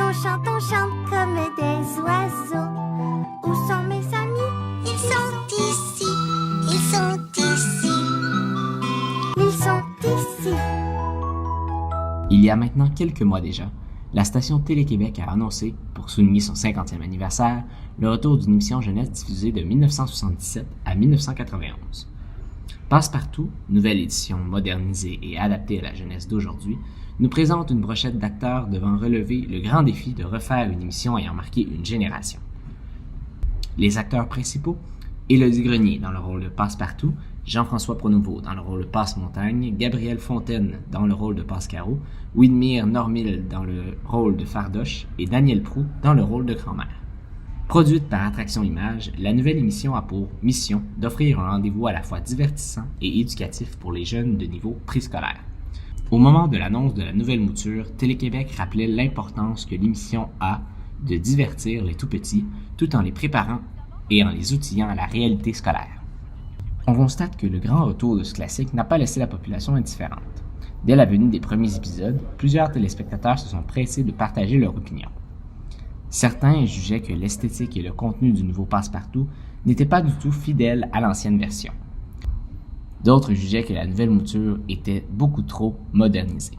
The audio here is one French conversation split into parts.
on chante comme des oiseaux. Où sont mes amis? Ils sont ici, ils sont ici, ils sont ici. Il y a maintenant quelques mois déjà, la station Télé-Québec a annoncé, pour souligner son 50e anniversaire, le retour d'une émission jeunesse diffusée de 1977 à 1991. Passe-Partout, nouvelle édition modernisée et adaptée à la jeunesse d'aujourd'hui, nous présente une brochette d'acteurs devant relever le grand défi de refaire une émission ayant marqué une génération. Les acteurs principaux, Élodie Grenier dans le rôle de Passe-Partout, Jean-François Pronouveau dans le rôle de Passe-Montagne, Gabrielle Fontaine dans le rôle de Passe-Carreau, Widmir Normil dans le rôle de Fardoche et Daniel Proulx dans le rôle de Grand-mère. Produite par Attraction Images, la nouvelle émission a pour mission d'offrir un rendez-vous à la fois divertissant et éducatif pour les jeunes de niveau préscolaire. Au moment de l'annonce de la nouvelle mouture, Télé-Québec rappelait l'importance que l'émission a de divertir les tout-petits tout en les préparant et en les outillant à la réalité scolaire. On constate que le grand retour de ce classique n'a pas laissé la population indifférente. Dès la venue des premiers épisodes, plusieurs téléspectateurs se sont pressés de partager leur opinion. Certains jugeaient que l'esthétique et le contenu du nouveau Passe-Partout n'étaient pas du tout fidèles à l'ancienne version. D'autres jugeaient que la nouvelle mouture était beaucoup trop modernisée.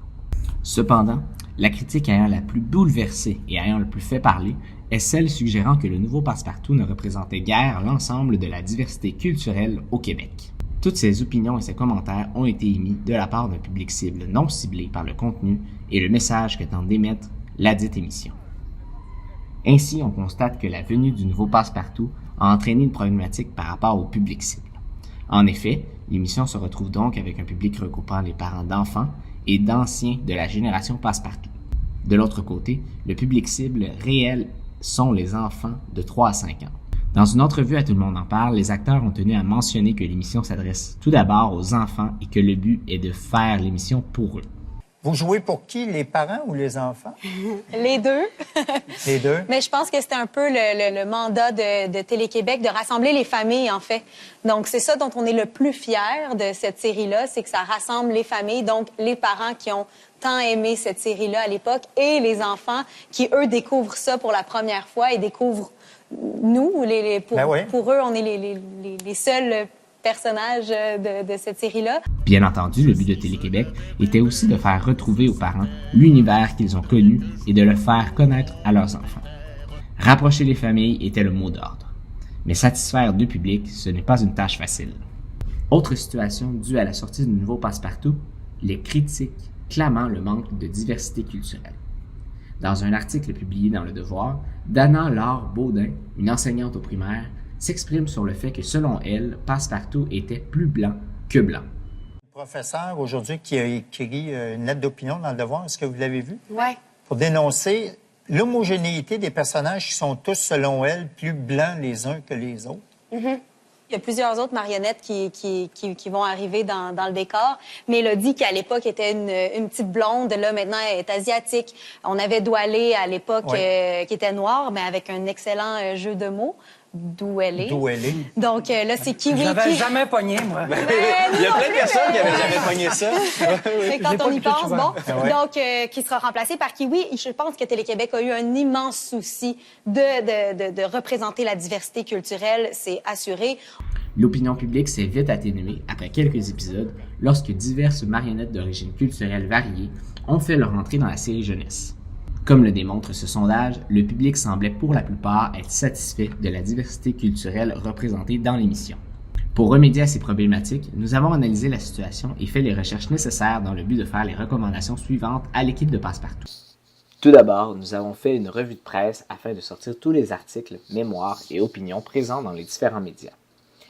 Cependant, la critique ayant la plus bouleversée et ayant le plus fait parler est celle suggérant que le nouveau Passe-Partout ne représentait guère l'ensemble de la diversité culturelle au Québec. Toutes ces opinions et ces commentaires ont été émis de la part d'un public cible non ciblé par le contenu et le message que tente d'émettre ladite émission. Ainsi, on constate que la venue du nouveau Passe-Partout a entraîné une problématique par rapport au public cible. En effet, l'émission se retrouve donc avec un public regroupant les parents d'enfants et d'anciens de la génération Passe-Partout. De l'autre côté, le public cible réel sont les enfants de 3 à 5 ans. Dans une entrevue à Tout le monde en parle, les acteurs ont tenu à mentionner que l'émission s'adresse tout d'abord aux enfants et que le but est de faire l'émission pour eux. Vous jouez pour qui, les parents ou les enfants? Les deux. Les deux? Mais je pense que c'était un peu le mandat de Télé-Québec de rassembler les familles, en fait. Donc, c'est ça dont on est le plus fier de cette série-là, c'est que ça rassemble les familles, donc les parents qui ont tant aimé cette série-là à l'époque et les enfants qui, eux, découvrent ça pour la première fois et découvrent nous. Pour eux, on est les seuls personnages de cette série-là. Bien entendu, le but de Télé-Québec était aussi de faire retrouver aux parents l'univers qu'ils ont connu et de le faire connaître à leurs enfants. Rapprocher les familles était le mot d'ordre. Mais satisfaire deux publics, ce n'est pas une tâche facile. Autre situation due à la sortie du nouveau Passe-Partout, les critiques clamant le manque de diversité culturelle. Dans un article publié dans Le Devoir, Dana Laure Baudin, une enseignante au primaire, s'exprime sur le fait que, selon elle, Passe-Partout était plus blanc que blanc. Le professeur, aujourd'hui, qui a écrit une lettre d'opinion dans Le Devoir, est-ce que vous l'avez vu? Oui. Pour dénoncer l'homogénéité des personnages qui sont tous, selon elle, plus blancs les uns que les autres. Mm-hmm. Il y a plusieurs autres marionnettes qui vont arriver dans le décor. Mais Élodie, qui à l'époque était une petite blonde, là maintenant elle est asiatique. On avait Doualé à l'époque qui était noire, mais avec un excellent jeu de mots. D'où elle est. D'où elle est. Donc là, c'est Kiwi. J'avais jamais pogné, moi. Il y a plein de personnes qui n'avaient jamais pogné ça. Mais quand on y pense, bon. Donc, qui sera remplacé par Kiwi. Je pense que Télé-Québec a eu un immense souci de représenter la diversité culturelle, c'est assuré. L'opinion publique s'est vite atténuée après quelques épisodes lorsque diverses marionnettes d'origine culturelle variée ont fait leur entrée dans la série jeunesse. Comme le démontre ce sondage, le public semblait pour la plupart être satisfait de la diversité culturelle représentée dans l'émission. Pour remédier à ces problématiques, nous avons analysé la situation et fait les recherches nécessaires dans le but de faire les recommandations suivantes à l'équipe de Passe-Partout. Tout d'abord, nous avons fait une revue de presse afin de sortir tous les articles, mémoires et opinions présents dans les différents médias.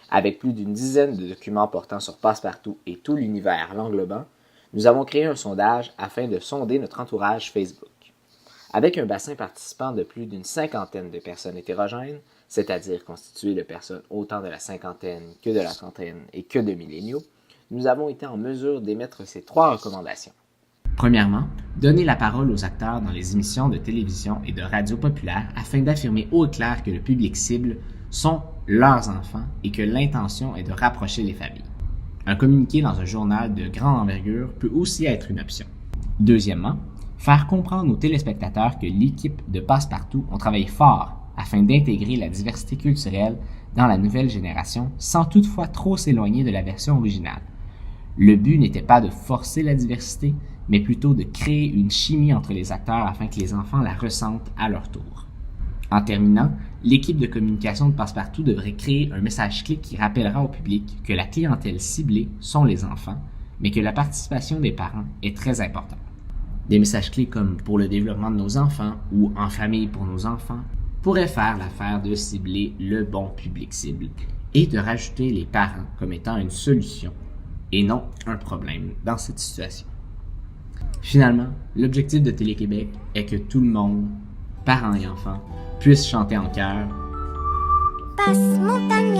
Avec plus d'une dizaine de documents portant sur Passe-Partout et tout l'univers l'englobant, nous avons créé un sondage afin de sonder notre entourage Facebook. Avec un bassin participant de plus d'une cinquantaine de personnes hétérogènes, c'est-à-dire constituées de personnes autant de la cinquantaine que de la trentaine et que de milléniaux, nous avons été en mesure d'émettre ces 3 recommandations. Premièrement, donner la parole aux acteurs dans les émissions de télévision et de radio populaire afin d'affirmer haut et clair que le public cible sont leurs enfants et que l'intention est de rapprocher les familles. Un communiqué dans un journal de grande envergure peut aussi être une option. Deuxièmement, Faire comprendre aux téléspectateurs que l'équipe de Passepartout ont travaillé fort afin d'intégrer la diversité culturelle dans la nouvelle génération sans toutefois trop s'éloigner de la version originale. Le but n'était pas de forcer la diversité, mais plutôt de créer une chimie entre les acteurs afin que les enfants la ressentent à leur tour. En terminant, l'équipe de communication de Passepartout devrait créer un message clé qui rappellera au public que la clientèle ciblée sont les enfants, mais que la participation des parents est très importante. Des messages clés comme « pour le développement de nos enfants » ou « en famille pour nos enfants » pourraient faire l'affaire de cibler le bon public cible et de rajouter les parents comme étant une solution et non un problème dans cette situation. Finalement, l'objectif de Télé-Québec est que tout le monde, parents et enfants, puisse chanter en chœur Passe montagne